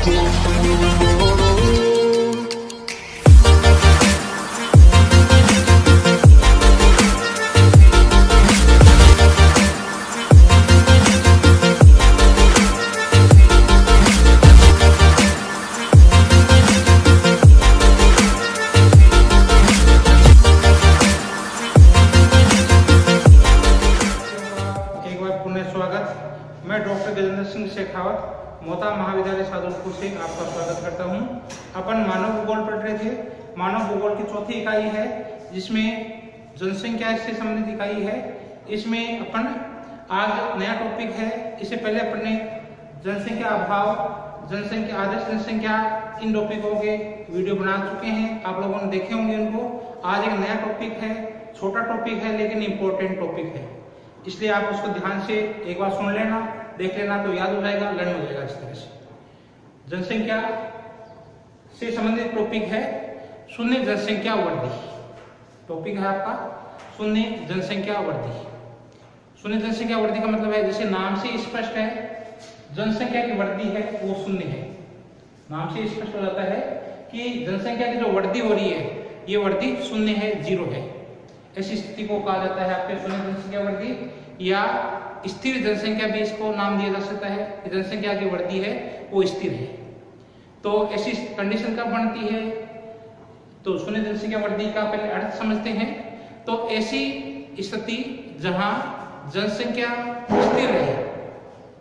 मैं डॉक्टर गजेंद्र सिंह शेखावत मोता महाविद्यालय सादुलपुर से आपका स्वागत करता हूं। अपन मानव भूगोल पढ़ रहे थे। मानव भूगोल की चौथी इकाई है जिसमें जनसंख्या से संबंधित इकाई है। इसमें अपन आज नया टॉपिक है। इससे पहले अपन ने जनसंख्या अभाव, जनसंख्या, आदर्श जनसंख्या, इन टॉपिकों के वीडियो बना चुके हैं। आप लोगों ने देखे होंगे उनको। आज एक नया टॉपिक है, छोटा टॉपिक है लेकिन इम्पोर्टेंट टॉपिक है, इसलिए आप उसको ध्यान से एक बार सुन लेना, देख लेना तो याद हो जाएगा, लर्न हो जाएगा। इस तरह से जनसंख्या से संबंधित टॉपिक है शून्य जनसंख्या वृद्धि। टॉपिक है आपका शून्य जनसंख्या वृद्धि। शून्य जनसंख्या वृद्धि का मतलब है, जैसे नाम से स्पष्ट है, जनसंख्या की वृद्धि है वो शून्य है। नाम से स्पष्ट हो जाता है कि जनसंख्या की जो वृद्धि हो रही है ये वृद्धि शून्य है, जीरो है। ऐसी स्थिति को कहा जाता है आपके शून्य जनसंख्या वृद्धि, या स्थिर जनसंख्या भी इसको नाम दिया जा सकता है। जनसंख्या की वृद्धि है वो स्थिर है। तो ऐसी कंडीशन कब बनती है? तो शून्य जनसंख्या वृद्धि का पहले अर्थ समझते हैं। तो ऐसी स्थिति जहां जनसंख्या स्थिर रहे,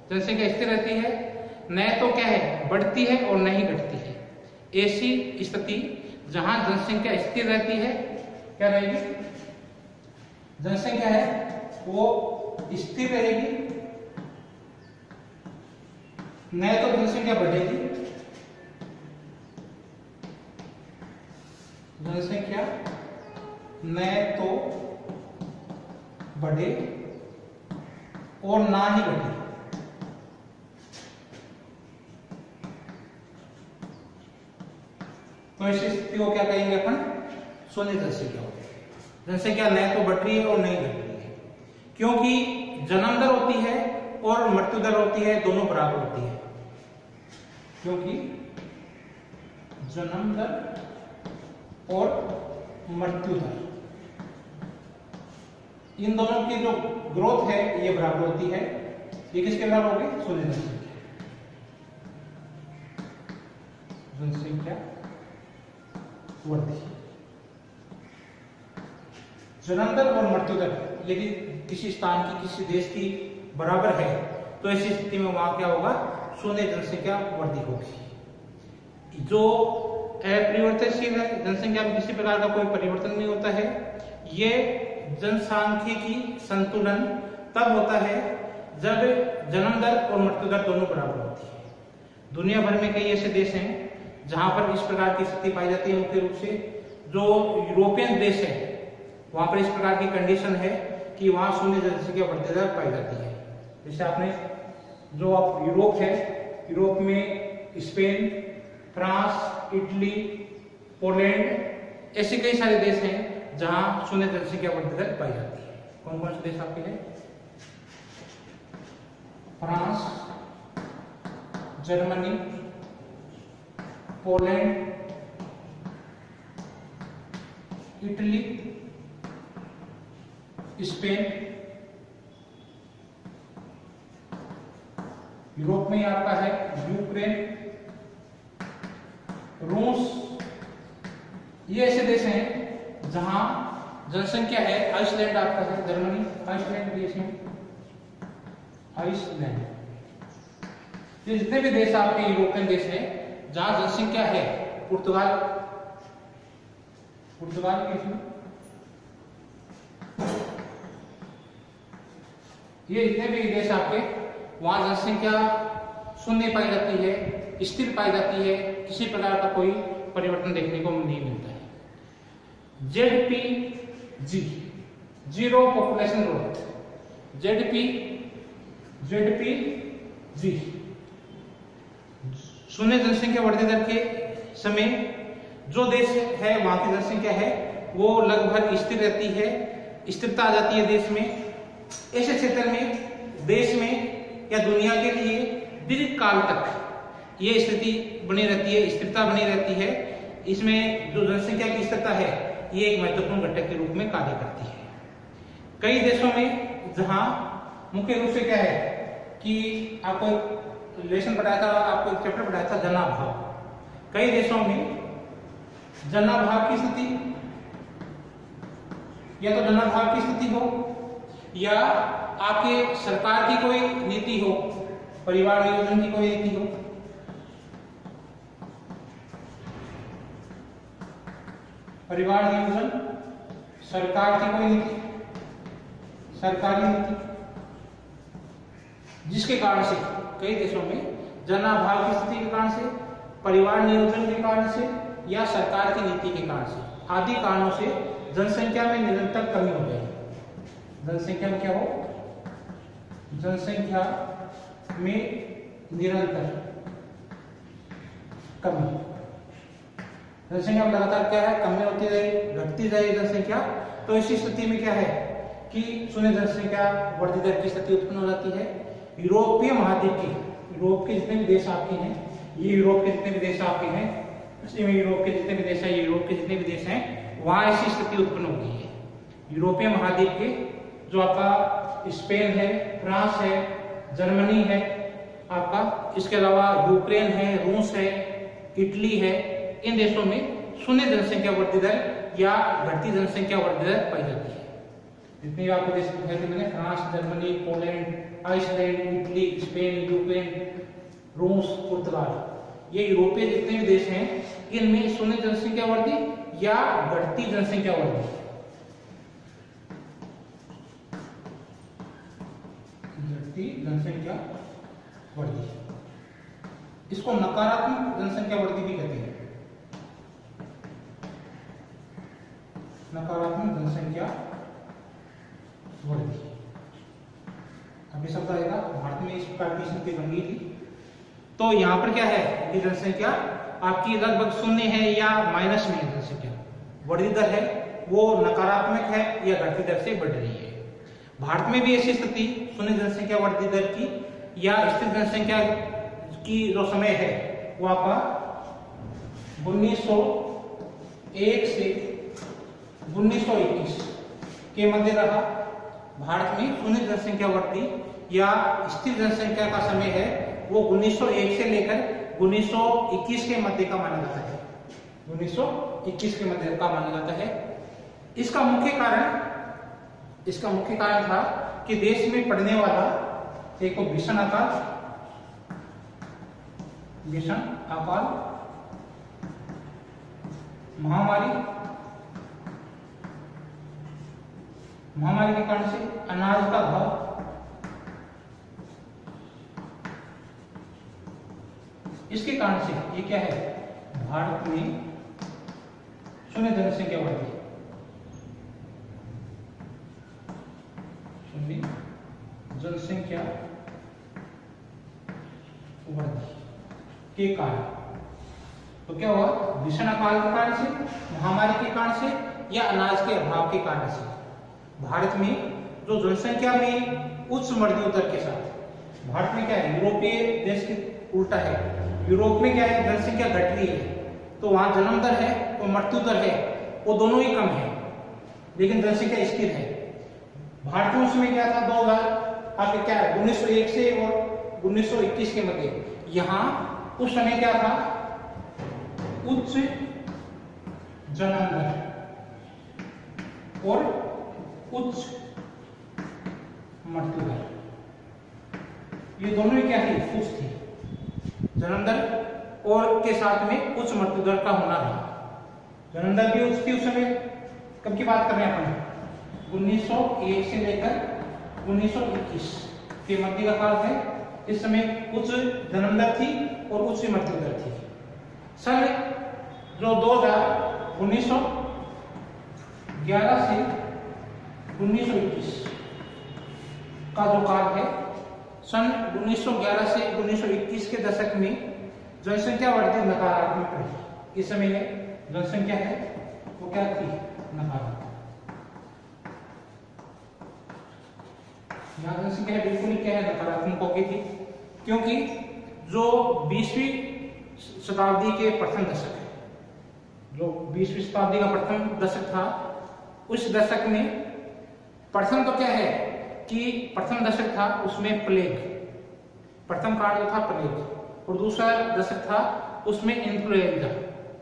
जनसंख्या स्थिर रहती है, न तो क्या है बढ़ती है और न ही घटती है। ऐसी स्थिति जहां जनसंख्या स्थिर रहती है, क्या रहेगी? जनसंख्या है वो स्थिर रहेगी, न तो जनसंख्या बढ़ेगी, जनसंख्या न तो बढ़े और ना ही घटे। तो इस स्थिति को क्या कहेंगे अपन? शून्य जनसंख्या। जनसंख्या न तो बढ़ रही है और नहीं घट रही है, क्योंकि जन्म दर होती है और मृत्यु दर होती है, दोनों बराबर होती है। क्योंकि जन्म दर और मृत्यु दर, इन दोनों की जो ग्रोथ है ये बराबर होती है। ये किसके बराबर होगी? शून्य जनसंख्या वृद्धि। जन्म दर और मृत्यु दर यदि किसी स्थान की, किसी देश की बराबर है तो ऐसी स्थिति में वहां क्या होगा? शून्य जनसंख्या वृद्धि होगी। जो अपरिवर्तनशील है, जनसंख्या में किसी प्रकार का कोई परिवर्तन नहीं होता है। ये जनसांख्यिकी संतुलन तब होता है जब जन्म दर और मृत्यु दर दोनों बराबर होती है। दुनिया भर में कई ऐसे देश हैं जहां पर इस प्रकार की स्थिति पाई जाती है। मुख्य रूप से जो यूरोपियन देश है वहां पर इस प्रकार की कंडीशन है कि वहां शून्य जनसंख्या वृद्धि दर पाई जाती है। जैसे आपने जो आप यूरोप है, यूरोप में स्पेन, फ्रांस, इटली, पोलैंड, ऐसे कई सारे देश हैं जहां शून्य जनसंख्या वृद्धि दर पाई जाती है। कौन कौन से देश आपके हैं? France, Germany, Poland, Italy, Spain. Europe में आपका है यूक्रेन, रूस। ये ऐसे देश हैं जहां जनसंख्या है। आइसलैंड आपका है, जर्मनी, आइसलैंड देश है, आइसलैंड। ये जितने भी देश आपके यूरोपियन देश है जहां जनसंख्या है, पुर्तगाल, पुर्तगाल के, ये जितने भी देश आपके, वहां जनसंख्या शून्य पाई जाती है, स्थिर पाई जाती है, किसी प्रकार का कोई परिवर्तन देखने को नहीं मिलता है। ZPG, zero population growth, ZPG, शून्य जनसंख्या वृद्धि दर के समय जो देश है वहां की जनसंख्या है वो लगभग स्थिर रहती है, स्थिरता आ जाती है देश में। ऐसे क्षेत्र में, देश में या दुनिया के लिए दीर्घ काल तक ये स्थिति बनी रहती है, स्थिरता बनी रहती है। इसमें जो जनसंख्या की स्थिरता है ये एक महत्वपूर्ण घटक के रूप में कार्य करती है। कई देशों में जहां मुख्य रूप से क्या है कि आपको एक लेसन पढ़ाया था, आपको एक चैप्टर पढ़ाया था जनाभाव। कई देशों में जनाभाव की स्थिति या तो जनाभाव की स्थिति हो या आपके सरकार की कोई नीति हो, परिवार नियोजन की कोई नीति हो, परिवार नियोजन, सरकार की कोई नीति, सरकारी नीति, जिसके कारण से कई देशों में जनाभाव की स्थिति के कारण से, परिवार नियोजन के कारण से या सरकार की नीति के कारण से आदि कारणों से जनसंख्या में निरंतर कमी हो जाएगी। जनसंख्या में क्या हो? जनसंख्या में निरंतर कमी। जनसंख्या में लगातार क्या है? कमी होती जाएगी, घटती जाएगी जनसंख्या। तो इसी स्थिति में क्या है कि शून्य जनसंख्या वृद्धि दर की स्थिति उत्पन्न हो जाती है। यूरोपीय महाद्वीप की, यूरोप के जितने भी देश आपके हैं, ये यूरोप के जितने भी देश आपके हैं, यूरोप के जितने भी देश हैं, यूरोप के जितने भी देश हैं, वहां ऐसी स्थिति उत्पन्न हो गई है। यूरोपीय महाद्वीप के जो आपका स्पेन है, फ्रांस है, जर्मनी है आपका, इसके अलावा यूक्रेन है, रूस है, इटली है, इन देशों में शून्य जनसंख्या वृद्धि दर या घटती जनसंख्या वृद्धि दर पाई जाती है। जितने आपको देश दिखाई थे मैंने, France, Germany, Poland, Iceland, Italy, Spain, Ukraine, रूस, पुर्तगाल, ये यूरोपीय जितने भी देश हैं इनमें शून्य जनसंख्या वृद्धि या घटती जनसंख्या वृद्धि, घटती जनसंख्या वृद्धि, इसको नकारात्मक जनसंख्या वृद्धि भी कहते हैं। नकारात्मक जनसंख्या वृद्धि। अभी शब्द आएगा, भारत में इस प्रकार की स्थिति बन गई थी। तो यहाँ पर क्या है कि जनसंख्या आपकी लगभग शून्य है या माइनस में है। जनसंख्या वृद्धि दर है वो नकारात्मक है या घटती दर से बढ़ रही है। भारत में भी ऐसी स्थिति शून्य जनसंख्या वृद्धि दर की या स्थिर जनसंख्या की जो समय है वो आपका 1901 से 1921 के मध्य रहा। भारत में शून्य जनसंख्या वृद्धि या स्थिर जनसंख्या का समय है वो 1901 से लेकर 1921 के मध्य का माना जाता है। 1921 के मध्य का माना जाता है। इसका मुख्य कारण था कि देश में पड़ने वाला एक तो भीषण अकाल, महामारी के कारण से अनाज का अभाव, इसके कारण से ये क्या है, भारत में शून्य जनसंख्या वृद्धि, शून्य जनसंख्या वृद्धि के कारण। तो क्या हुआ? भीषण अकाल के कारण से, महामारी के कारण से या अनाज के अभाव के कारण से भारत में जो जनसंख्या में उच्च मृत्यु दर के साथ, भारत में क्या है, यूरोपीय देश के उल्टा है। यूरोप में क्या है, जनसंख्या घट रही है तो वहां जन्म दर है और मृत्यु दर है वो दोनों ही कम है, लेकिन जनसंख्या स्थिर है। भारत में उसमें क्या था, 2000 आपके क्या है 1901 से और 1921 के मध्य, यहाँ उस समय क्या था, उच्च जन्म दर और उच्च मृत्यु दर, ये दोनों ही क्या थी, उच्च थी। जन्म दर और के साथ में उच्च मृत्यु दर का होना रहा। जन्म दर भी उच्च थी उस समय, कब की बात कर रहे हैं अपन, 1901 से लेकर 1921 के मध्य का काल है। इस समय उच्च जन्म दर थी और उच्च मृत्यु दर थी। सन जो 1911 से 1921 का जो काल है, सन 1911 से 1921 के दशक में जनसंख्या वृद्धि नकारात्मक रही। इस समय जनसंख्या है वो क्या थी, नकारात्मक। यहाँ जनसंख्या बिल्कुल ही क्या है, नकारात्मक हो गई थी, क्योंकि जो 20वीं शताब्दी के प्रथम दशक है, जो 20वीं शताब्दी का प्रथम दशक था, उस दशक में प्रथम तो क्या है कि प्रथम दशक था उसमें प्लेग, प्रथम काल जो था प्लेग, और दूसरा दशक था उसमें इन्फ्लुएंजा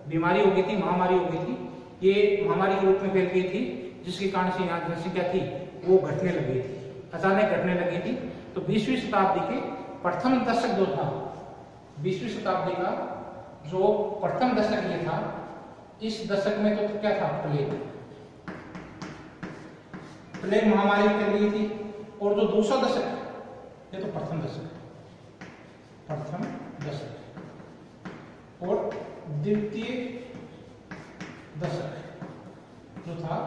बीमारी हो गई थी, महामारी हो गई थी। ये महामारी के रूप में फैल गई थी, जिसके कारण से यहाँ जनसंख्या थी वो घटने लगी थी, अचानक घटने लगी थी। तो 20वीं शताब्दी के प्रथम दशक जो था, 20वीं शताब्दी का जो प्रथम दशक ये था, इस दशक में तो क्या था, प्लेग महामारी फैल गई थी। और जो दूसरा दशक, ये तो प्रथम दशक और द्वितीय दशक जो था,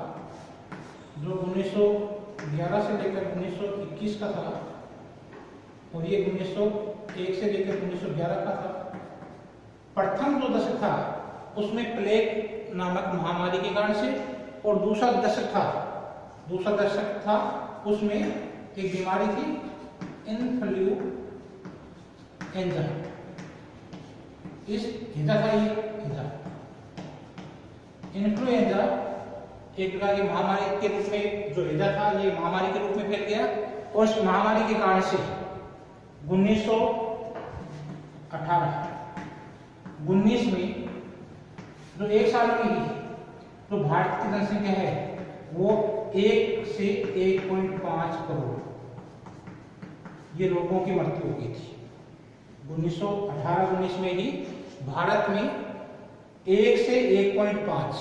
जो 1911 से लेकर 1921 का था, और ये 1901 से लेकर 1911 का था। प्रथम जो दशक था उसमें प्लेग नामक महामारी के कारण से, और दूसरा दशक था उसमें एक बीमारी थी इन्फ्लुएंजा। इस हेजा था, ये हेजा इन्फ्लुएंजा एक प्रकार की महामारी के रूप में, जो हेजा था ये महामारी के रूप में फैल गया। और इस महामारी के कारण से 1919 में जो एक साल में ही जो भारत की जनसंख्या है वो 1 से 1.5 करोड़ ये लोगों की मृत्यु हो गई थी। 1918-19 में ही भारत में 1 से 1.5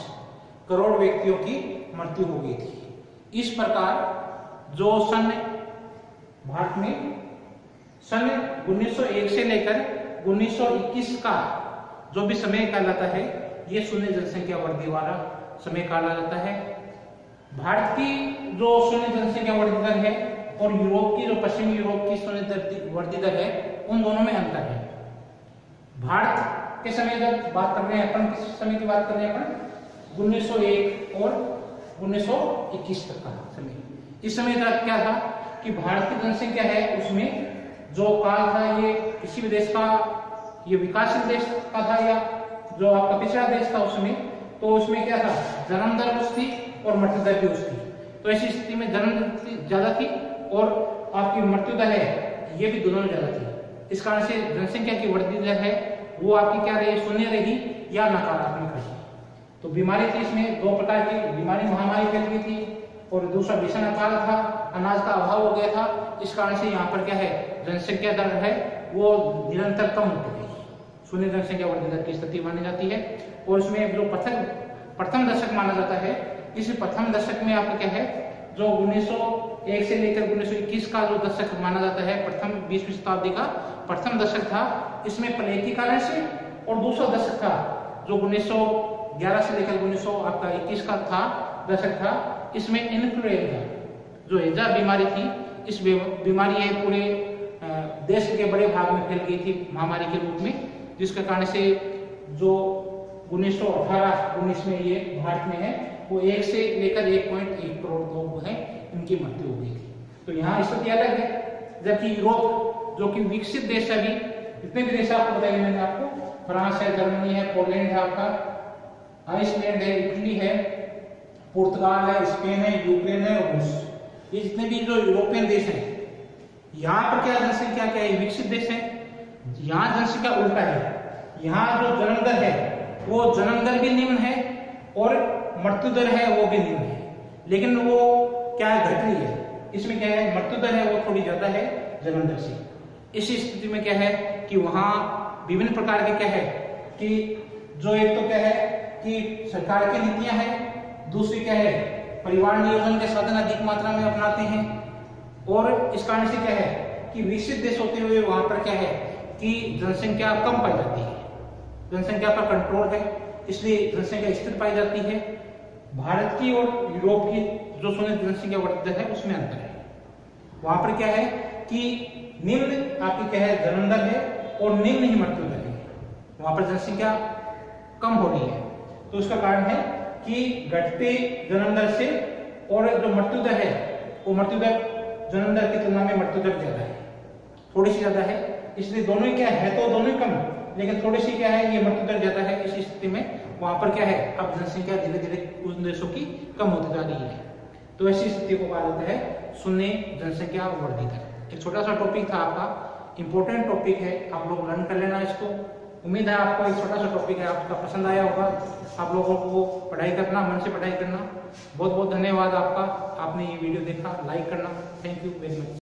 करोड़ व्यक्तियों की मृत्यु हो गई थी। इस प्रकार जो भारत में सन 1901 से लेकर 1921 का जो भी समय कहलाता है, ये शून्य जनसंख्या वृद्धि वाला समय कहा जाता है। भारत की जो शून्य जनसंख्या वृद्धि दर है और यूरोप की, जो पश्चिमी यूरोप की शून्य वृद्धि दर है, उन दोनों में अंतर है। भारत के समय जब बात कर रहे हैं अपन, किस समय की बात कर रहे हैं अपन, 1901 और 1921 तक का समय। इस समय तक क्या था कि भारत की जनसंख्या है उसमें जो काल था ये किसी भी देश का, ये विकासशील देश का था या जो आपका पिछड़ा देश था उसमें, तो उसमें क्या था, जन्म दर उच्च थी और मृत्यु दर भी उच्च थी। तो ऐसी स्थिति में जन्म दर ज्यादा थी और आपकी मृत्यु दर है ये भी दोनों ज्यादा थी। इस कारण से जनसंख्या की वृद्धि दर है वो आपकी क्या रही, शून्य रही या नकारात्मक रही। तो बीमारी थी, इसमें दो प्रकार की बीमारी, महामारी फैल गई थी और दूसरा भीषण अकाल था, अनाज का अभाव हो गया था। इस कारण से यहाँ पर क्या है, जनसंख्या दर है वो निरंतर कम होती गई, शून्य जनसंख्या वृद्धि दर की स्थिति मानी जाती है। और इसमें जो प्रथम दशक माना जाता है, इस प्रथम दशक में आपका क्या है, जो 1901 से लेकर 1921 का जो दशक माना जाता है, प्रथम 20वीं शताब्दी का प्रथम दशक था, इसमें प्लेग के कारण से। और दूसरा दशक था जो 1911 से लेकर 1921 का था दशक था, इसमें इन्फ्लुएंजा जो हेजा बीमारी थी, इस बीमारी है पूरे देश के बड़े भाग में फैल गई थी महामारी के रूप में, जिसके कारण से जो 1918-19 में ये भारत में है वो 1 से लेकर 1.1 करोड़ लोग हैं, इनकी मृत्यु हो गई थी। तो यहाँ स्थिति अलग है, जबकि यूरोप जो कि विकसित देश है, अभी जितने भी देश आपको बताए मैंने आपको, फ्रांस है, जर्मनी है, पोलैंड है, आपका आइसलैंड है, इटली है, पुर्तगाल है, स्पेन है, यूक्रेन है और रूस, ये जितने भी जो यूरोपियन देश हैं, यहाँ पर क्या जनसंख्या क्या है, विकसित देश है। यहाँ जनसंख्या उल्टा है, यहाँ जो जन्म दर है वो जन्म दर भी निम्न है और मृत्यु दर है वो भी निम्न है, लेकिन वो क्या है, घट रही है। इसमें क्या है, मृत्यु दर है वो थोड़ी ज्यादा है जन्म दर से। इसी स्थिति में क्या है कि वहाँ विभिन्न प्रकार के क्या है कि जो एक तो क्या है कि सरकार की नीतियां हैं, दूसरी क्या है परिवार नियोजन के साधन अधिक मात्रा में अपनाते हैं, और इस कारण से क्या है कि विकसित देश होते हुए वहां पर क्या है कि जनसंख्या कम पाई जाती है, जनसंख्या पर कंट्रोल है, इसलिए जनसंख्या स्थिर पाई जाती है। भारत की और यूरोप की जो शून्य जनसंख्या वृद्धि दर है उसमें अंतर है। वहां पर क्या है कि निम्न आपकी क्या है जन्म दर है और निम्न ही मृत्यु दर है, वहां पर जनसंख्या कम हो रही है। तो इसका कारण है कि घटते जन्म दर से और जो मृत्यु दर है वो मृत्यु दर जन्म दर की तुलना में मृत्यु दर ज्यादा है, थोड़ी सी ज्यादा है। इसलिए दोनों ही क्या है, तो दोनों ही कम, लेकिन थोड़ी सी क्या है, ये मृत्यु दर ज्यादा है। इस स्थिति में वहां पर क्या है, अब जनसंख्या धीरे धीरे उन देशों की कम होती जा रही है। तो ऐसी स्थिति को कहा जाता है शून्य जनसंख्या वृद्धि दर। एक छोटा सा टॉपिक था आपका, इंपॉर्टेंट टॉपिक है, आप लोग लर्न कर लेना इसको। उम्मीद है आपको एक छोटा सा टॉपिक है आपका पसंद आया होगा। आप लोगों को पढ़ाई करना, मन से पढ़ाई करना। बहुत बहुत धन्यवाद आपका, आपने ये वीडियो देखा, लाइक करना। Thank you very much.